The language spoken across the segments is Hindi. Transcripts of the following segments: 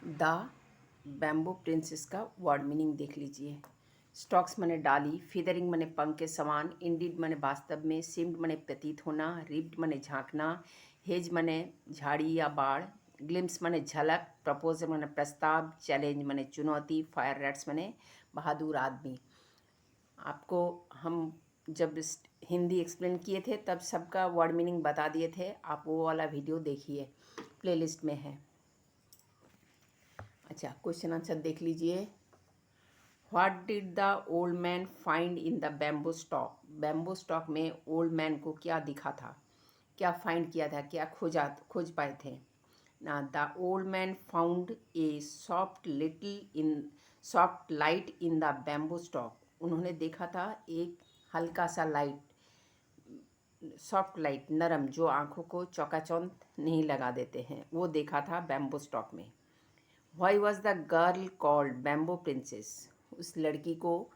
द बैम्बू प्रिंसेस का वर्ड मीनिंग देख लीजिए। स्टॉक्स मने डाली, फीदरिंग मने पंख के समान, इंडीड मने वास्तव में, सीम्ड मने प्रतीत होना, रिप्ड मने झांकना, हेज मने झाड़ी या बाढ़, ग्लिम्स मने झलक, प्रपोजल मने प्रस्ताव, चैलेंज मने चुनौती, फायर रैट्स मने बहादुर आदमी। आपको हम जब हिंदी एक्सप्लेन किए थे तब सबका वर्ड मीनिंग बता दिए थे। आप वो वाला वीडियो देखिए, प्लेलिस्ट में है। अच्छा, क्वेश्चन आंसर देख लीजिए। What did the old man find in the bamboo stock? Bamboo stock में ओल्ड मैन को क्या दिखा था, क्या फाइंड किया था, क्या खोज पाए थे ना? The old man found a soft light in the bamboo stock. उन्होंने देखा था एक हल्का सा लाइट, सॉफ्ट लाइट, नरम, जो आंखों को चौकाचौंध नहीं लगा देते हैं, वो देखा था बैम्बू स्टॉक में। Why was the girl called bamboo princess? उस लड़की को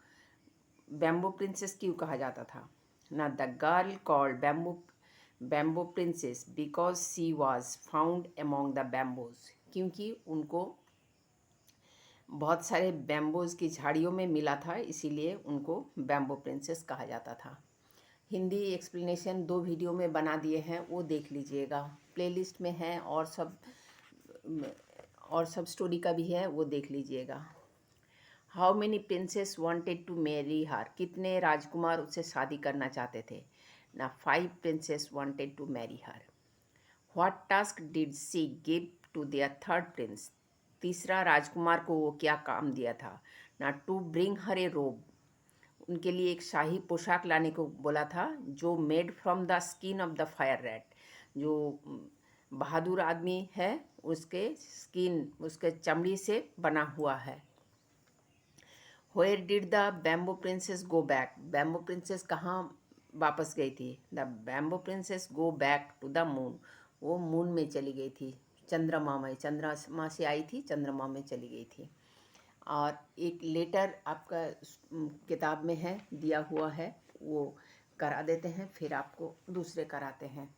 बैम्बो प्रिंसेस क्यों कहा जाता था ना? The girl called bamboo princess because she was found among the bamboos. क्योंकि उनको बहुत सारे बैम्बोज की झाड़ियों में मिला था, इसीलिए उनको बैम्बो प्रिंसेस कहा जाता था। हिंदी एक्सप्लेनेशन 2 वीडियो में बना दिए हैं, वो देख लीजिएगा, प्लेलिस्ट में है। और सब स्टोरी का भी है, वो देख लीजिएगा। How many princes wanted to marry her? कितने राजकुमार उससे शादी करना चाहते थे ना? 5 princess wanted to marry her. What task did she give to their third prince? तीसरा राजकुमार को वो क्या काम दिया था ना? टू ब्रिंग हर ए रोब। उनके लिए एक शाही पोशाक लाने को बोला था, जो made from the skin of the fire rat. जो बहादुर आदमी है उसके स्किन, उसके चमड़ी से बना हुआ है। Where did the bamboo princess go back? Bamboo princess कहाँ वापस गई थी? The bamboo princess go back to the moon. वो मून में चली गई थी, चंद्रमा से आई थी, चंद्रमा में चली गई थी। और एक लेटर आपका किताब में है, दिया हुआ है, वो करा देते हैं, फिर आपको दूसरे कराते हैं।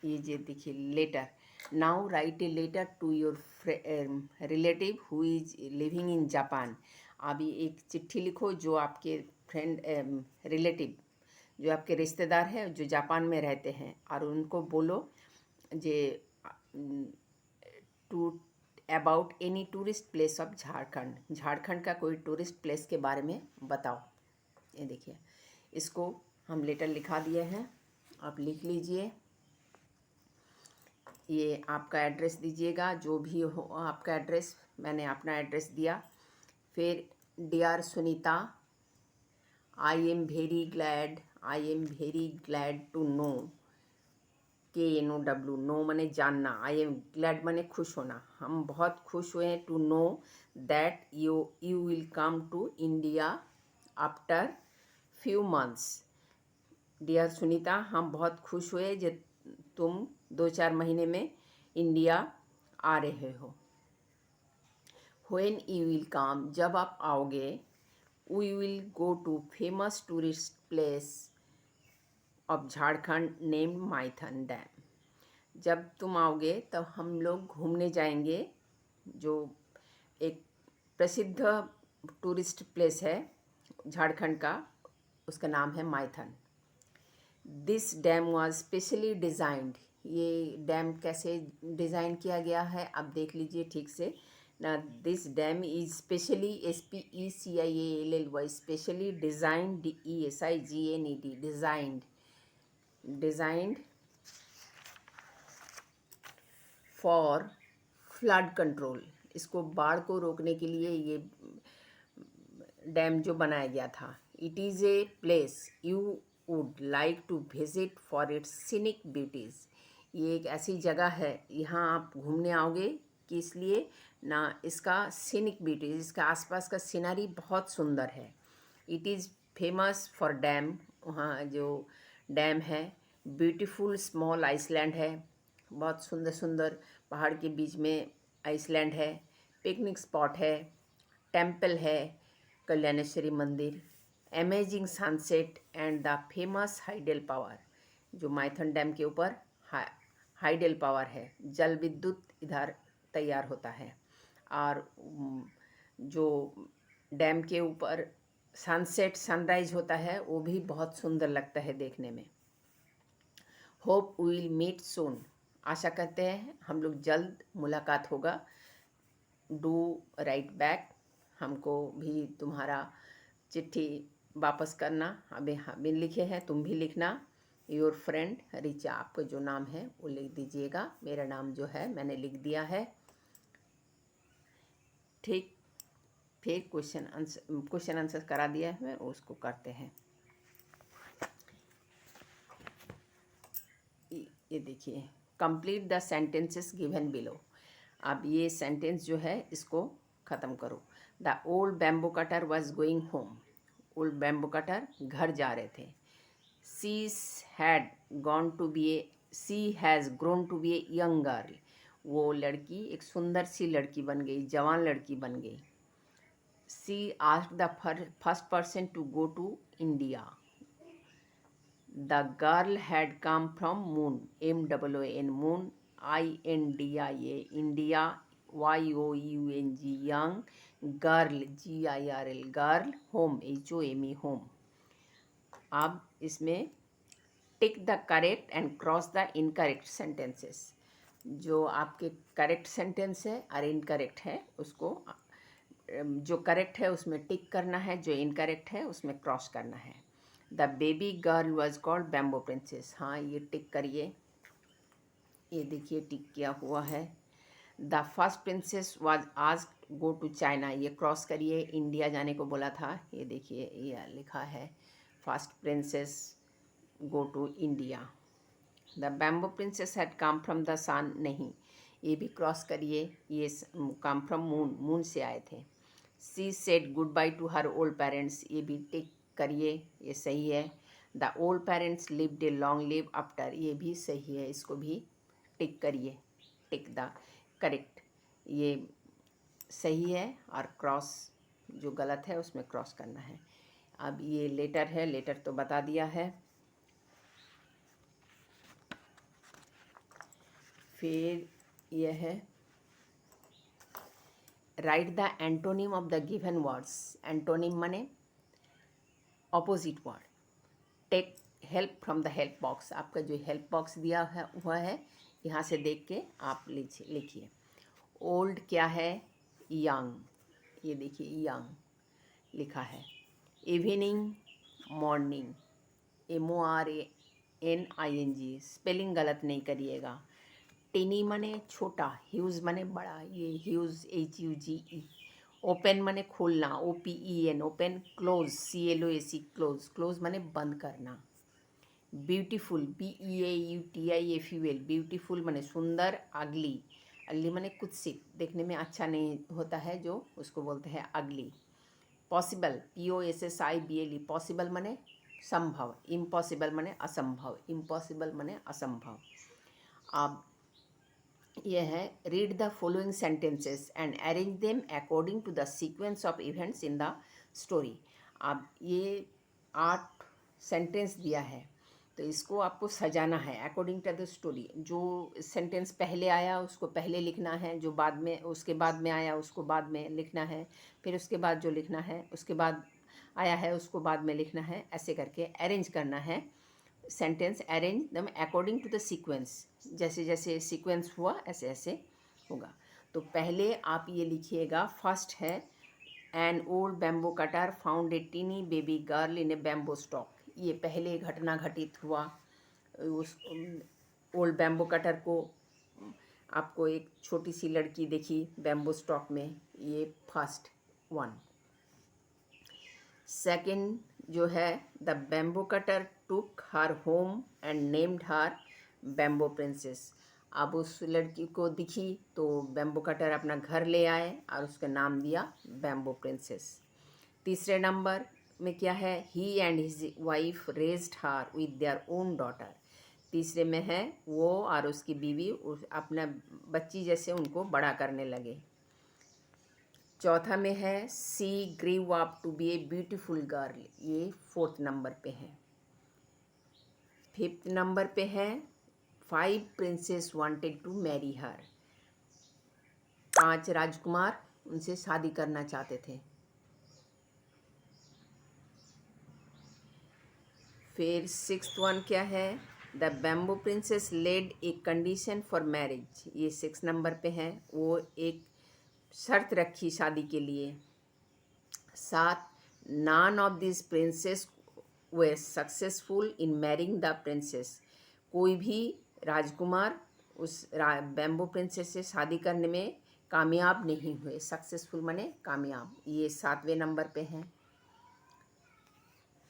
ये देखिए letter. Now write a letter to your relative who is living in Japan. अभी एक चिट्ठी लिखो जो आपके फ्रेंड रिलेटिव, जो आपके रिश्तेदार हैं जो जापान में रहते हैं, और उनको बोलो जे to about any tourist place of Jharkhand. Jharkhand का कोई टूरिस्ट प्लेस के बारे में बताओ। ये देखिए, इसको हम लेटर लिखा दिए हैं, आप लिख लीजिए। ये आपका एड्रेस दीजिएगा, जो भी हो आपका एड्रेस। मैंने अपना एड्रेस दिया। फिर dear Sunita, I am very glad to know, KNOW, know मने जानना, आई एम ग्लैड मने खुश होना, हम बहुत खुश हुए to know that you will come to India after few months. Dear Sunita, हम बहुत खुश हुए जो तुम 2-4 महीने में इंडिया आ रहे हो। व्हेन यू विल कम, जब आप आओगे, we will go to famous tourist place of Jharkhand named Maithon dam. जब तुम आओगे तब हम लोग घूमने जाएंगे, जो एक प्रसिद्ध टूरिस्ट प्लेस है झारखंड का, उसका नाम है Maithan. This dam was specially designed. ये डैम कैसे डिज़ाइन किया गया है आप देख लीजिए ठीक से ना। This dam is specially SPECIALLY, specially designed, DESIGNED, designed for flood control. इसको बाढ़ को रोकने के लिए ये डैम जो बनाया गया था। It is a place you would like to visit for its scenic beauties. ये एक ऐसी जगह है, यहाँ आप घूमने आओगे कि इसलिए ना, इसका सीनिक ब्यूटीज़, इसका आसपास का सीनरी बहुत सुंदर है। It is famous for dam, वहाँ जो डैम है। ब्यूटीफुल स्मॉल आइसलैंड है, बहुत सुंदर सुंदर पहाड़ के बीच में आइसलैंड है। पिकनिक स्पॉट है, टेम्पल है, कल्याणेश्वरी मंदिर, amazing sunset and the famous hydel power. जो माइथन डैम के ऊपर हाइडल पावर है, जल विद्युत इधर तैयार होता है। और जो डैम के ऊपर सनसेट सनराइज होता है वो भी बहुत सुंदर लगता है देखने में। Hope we will meet soon, आशा करते हैं हम लोग जल्द मुलाकात होगा। डू राइट बैक, हमको भी तुम्हारा चिट्ठी वापस करना, हमें लिखे हैं तुम भी लिखना। योर फ्रेंड रिचा, आपका जो नाम है वो लिख दीजिएगा। मेरा नाम जो है मैंने लिख दिया है। ठीक, फिर क्वेश्चन आंसर करा दिया है मैं, उसको करते हैं। ये देखिए, complete the sentences given below. अब ये सेंटेंस जो है इसको ख़त्म करो। The old bamboo cutter was going home, old bamboo cutter घर जा रहे थे। She had gone to be a she has grown to be a young girl, वो लड़की एक सुंदर सी लड़की बन गई, जवान लड़की बन गई। She asked the first person to go to India, the girl had come from moon, MOON, moon, INDIA India, YOUNG young, girl GIRL girl, home HOME home. अब इसमें tick the correct and cross the incorrect sentences. जो आपके करेक्ट सेंटेंस है और इनकरेक्ट है उसको, जो करेक्ट है उसमें टिक करना है, जो इनकरेक्ट है उसमें क्रॉस करना है। The baby girl was called bamboo princess, हाँ ये टिक करिए, ये देखिए टिक किया हुआ है। The first princess was asked go to China, ये क्रॉस करिए, इंडिया जाने को बोला था, ये देखिए ये लिखा है first princess go to India. The bamboo princess had come from the sun, नहीं ये भी क्रॉस करिए, ये कम फ्रॉम मून, मून से आए थे। She said goodbye to her old parents, ये भी टिक करिए, ये सही है। The old parents lived a long live after, ये भी सही है, इसको भी टिक करिए, टिक द करेक्ट, ये सही है, और क्रॉस जो गलत है उसमें क्रॉस करना है। अब ये लेटर है, लेटर तो बता दिया है। फिर यह है write the antonym of the given words, antonym माने opposite word. Take help from the help box, आपका जो हेल्प बॉक्स दिया है हुआ है यहाँ से देख के आप लिखिए। ओल्ड क्या है, यंग, ये देखिए यंग लिखा है। इवनिंग, मॉर्निंग, MORNING, स्पेलिंग गलत नहीं करिएगा। टिनी मने छोटा, ह्यूज मने बड़ा, ये ह्यूज HUGE। ओपन मने खोलना, OPEN open. Close CLOSE close, close मने बंद करना। ब्यूटीफुल BEAUTIFUL, ब्यूटीफुल मने सुंदर। अगली, अगली मने कुत्सित, देखने में अच्छा नहीं होता है जो, उसको बोलते हैं अगली। पॉसिबल POSSIBLE, पॉसिबल मने संभव, इम्पॉसिबल मने असंभव, इम्पॉसिबल मने असंभव। अब यह है read the following sentences and arrange them according to the sequence of events in the story. अब ये 8 सेंटेंस दिया है तो इसको आपको सजाना है अकॉर्डिंग टू द स्टोरी। जो सेंटेंस पहले आया उसको पहले लिखना है, जो बाद में उसके बाद में आया उसको बाद में लिखना है, फिर उसके बाद जो लिखना है उसके बाद आया है उसको बाद में लिखना है, ऐसे करके अरेंज करना है। सेंटेंस अरेंज दम अकॉर्डिंग टू द सीक्वेंस, जैसे जैसे सीक्वेंस हुआ ऐसे ऐसे होगा। तो पहले आप ये लिखिएगा, फर्स्ट है an old bamboo cutter found a tiny baby girl in a bamboo stalk, ये पहले घटना घटित हुआ। उस ओल्ड बैम्बो कटर को आपको एक छोटी सी लड़की देखी बैम्बो स्टॉक में, ये फर्स्ट वन। सेकंड जो है the bamboo cutter took her home and named her bamboo princess, अब उस लड़की को दिखी तो बैम्बो कटर अपना घर ले आए और उसका नाम दिया बैम्बो प्रिंसेस। तीसरे नंबर में क्या है, he and his wife raised her with their own daughter, तीसरे में है वो और उसकी बीवी अपना बच्ची जैसे उनको बड़ा करने लगे। चौथा में है she grew up to be a beautiful girl, ये 4th नंबर पे है। 5th नंबर पे है 5 princess wanted to marry her, 5 राजकुमार उनसे शादी करना चाहते थे। फिर 6th वन क्या है, the bamboo princess laid a condition for marriage, ये 6 नंबर पे है। वो एक शर्त रखी शादी के लिए। 7, none of these princess were successful in marrying the princess, कोई भी राजकुमार उस बैम्बू प्रिंसेस से शादी करने में कामयाब नहीं हुए। सक्सेसफुल माने कामयाब। ये 7वें नंबर पे है।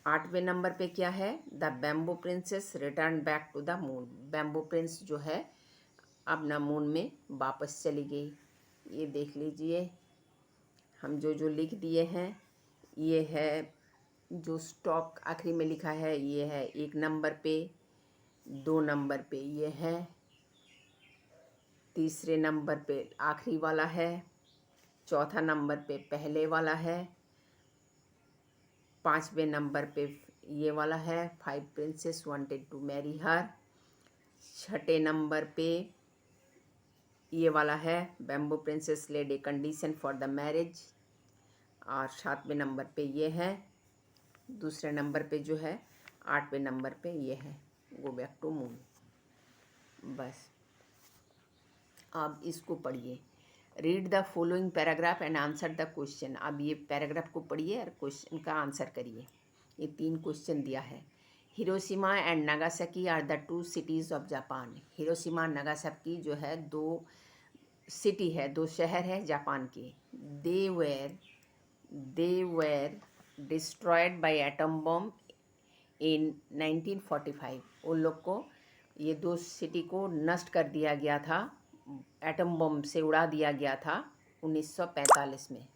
8वें नंबर पे क्या है, the bamboo princess return back to the moon, bamboo prince जो है अपना मून में वापस चली गई। ये देख लीजिए, हम जो जो लिख दिए हैं। ये है जो स्टॉक आखिरी में लिखा है, ये है 1 नंबर पे, 2 नंबर पे ये है, तीसरे नंबर पे आखिरी वाला है, चौथा नंबर पे पहले वाला है, 5वें नंबर पे ये वाला है, 5 princess wanted to marry her. 6ठे नंबर पे ये वाला है, bamboo princess laid a condition for the marriage. और 7वें नंबर पे ये है। दूसरे नंबर पे जो है 8वें नंबर पे ये है, गो बैक टू मून। बस अब इसको पढ़िए, read the following paragraph and answer the question. अब ये पैराग्राफ को पढ़िए और क्वेश्चन का आंसर करिए। ये 3 क्वेश्चन दिया है। Hiroshima and Nagasaki are the 2 cities of Japan. Hiroshima Nagasaki जो है 2 सिटी है, 2 शहर है जापान के। They were destroyed by atom bomb इन 1945। उन लोग को, ये 2 सिटी को नष्ट कर दिया गया था, एटम बम से उड़ा दिया गया था 1945 में।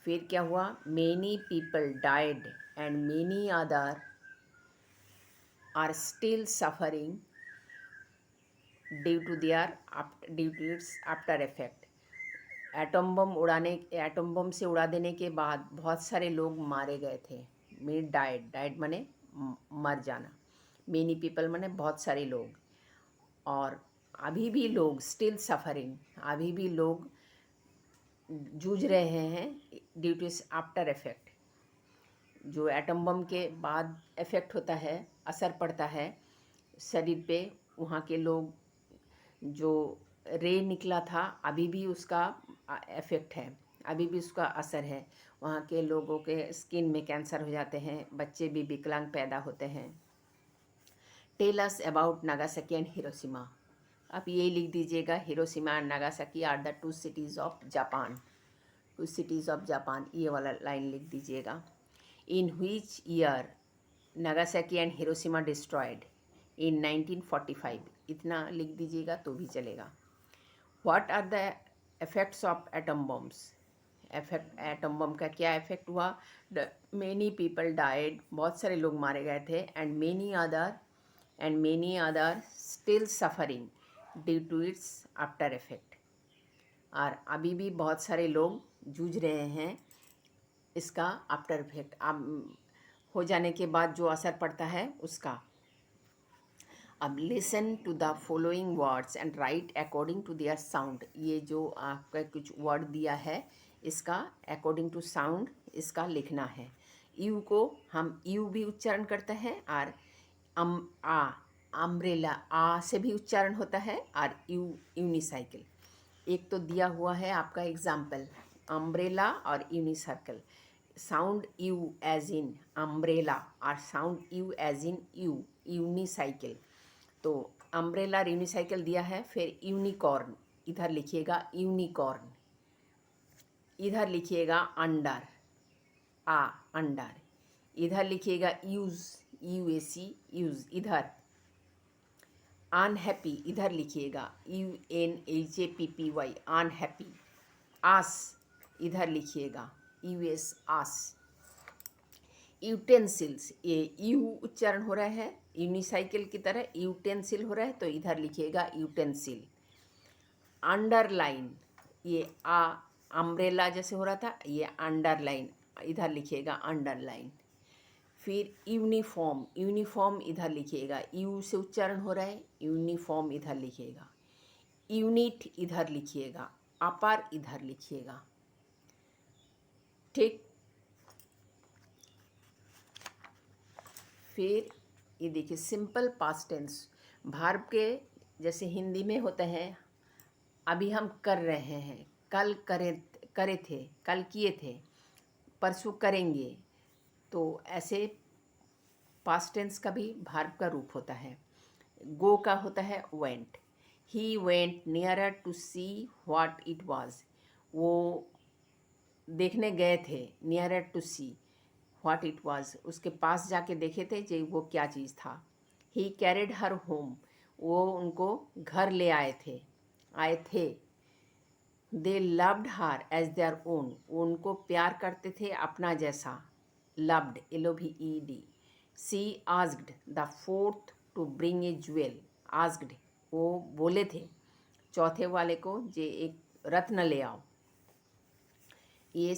फिर क्या हुआ, many people died and many other are still suffering due to its after effect. Atom bomb से उड़ा देने के बाद बहुत सारे लोग मारे गए थे। मीन डाइड माने मर जाना, मेनी पीपल माने बहुत सारे लोग, और अभी भी लोग स्टिल सफरिंग, अभी भी लोग जूझ रहे हैं ड्यू टू आफ्टर इफेक्ट। जो एटम बम के बाद इफेक्ट होता है, असर पड़ता है शरीर पे, वहाँ के लोग जो रे निकला था अभी भी उसका इफेक्ट है, अभी भी उसका असर है। वहाँ के लोगों के स्किन में कैंसर हो जाते हैं, बच्चे भी विकलांग पैदा होते हैं। Tell us about Nagasaki and Hiroshima. आप यही लिख दीजिएगा, Hiroshima and Nagasaki are the 2 cities of Japan. 2 cities of Japan, ये वाला लाइन लिख दीजिएगा। In which year Nagasaki and Hiroshima destroyed, in 1945, इतना लिख दीजिएगा तो भी चलेगा। What are the effects of atom bombs, atom bomb का क्या इफेक्ट हुआ। मेनी पीपल डाइड, बहुत सारे लोग मारे गए थे, and many other still suffering due to its after effect, और अभी भी बहुत सारे लोग जूझ रहे हैं इसका आफ्टर इफेक्ट, हो जाने के बाद जो असर पड़ता है उसका। अब listen to the following words and write according to their sound. ये जो आपका कुछ वर्ड दिया है, इसका अकॉर्डिंग टू साउंड इसका लिखना है। यू को हम यू भी उच्चारण करते हैं, और अम्ब्रेला आ से भी उच्चारण होता है, और यूनिसाइकिल। एक तो दिया हुआ है आपका एग्जाम्पल, अम्ब्रेला और unicycle. Sound u as in umbrella और sound u as in unicycle. तो अम्ब्रेला और यूनिसाइकिल दिया है। फिर यूनिकॉर्न, इधर लिखिएगा यूनिकॉर्न, इधर लिखिएगा अंडर, अंडर, इधर लिखिएगा यूज, यूएसी यूज, इधर अनहैप्पी, इधर लिखिएगा UNHAPPY, अनहैप्पी। आस, इधर लिखिएगा US आस। यूटेंसिल्स, ये यू उच्चारण हो रहा है यूनिसाइकिल की तरह, यूटेंसिल हो रहा है तो इधर लिखिएगा यूटेंसिल। अंडरलाइन, ये अम्ब्रेला जैसे हो रहा था, ये अंडरलाइन, इधर लिखिएगा अंडरलाइन। फिर यूनिफॉर्म, यूनिफॉर्म इधर लिखिएगा, यू से उच्चारण हो रहा है, यूनिफॉर्म इधर लिखिएगा। यूनिट इधर लिखिएगा, अपार इधर लिखिएगा, ठीक। फिर ये देखिए सिंपल पास्ट टेंस, भार्ब के जैसे हिंदी में होते हैं, अभी हम कर रहे हैं, कल करे थे, कल किए थे, परसों करेंगे, तो ऐसे पास्ट टेंस का भी भार्ब का रूप होता है। गो का होता है went, he went nearer to see what it was, वो देखने गए थे, nearer to see what it was, उसके पास जाके देखे थे जे वो क्या चीज़ था। ही कैरिड हर होम, वो उनको घर ले आए थे। They loved her as their own, वो उनको प्यार करते थे अपना जैसा, loved LOVED। She asked the fourth to bring a jewel, asked वो बोले थे चौथे वाले को जे एक रत्न ले आओ। ये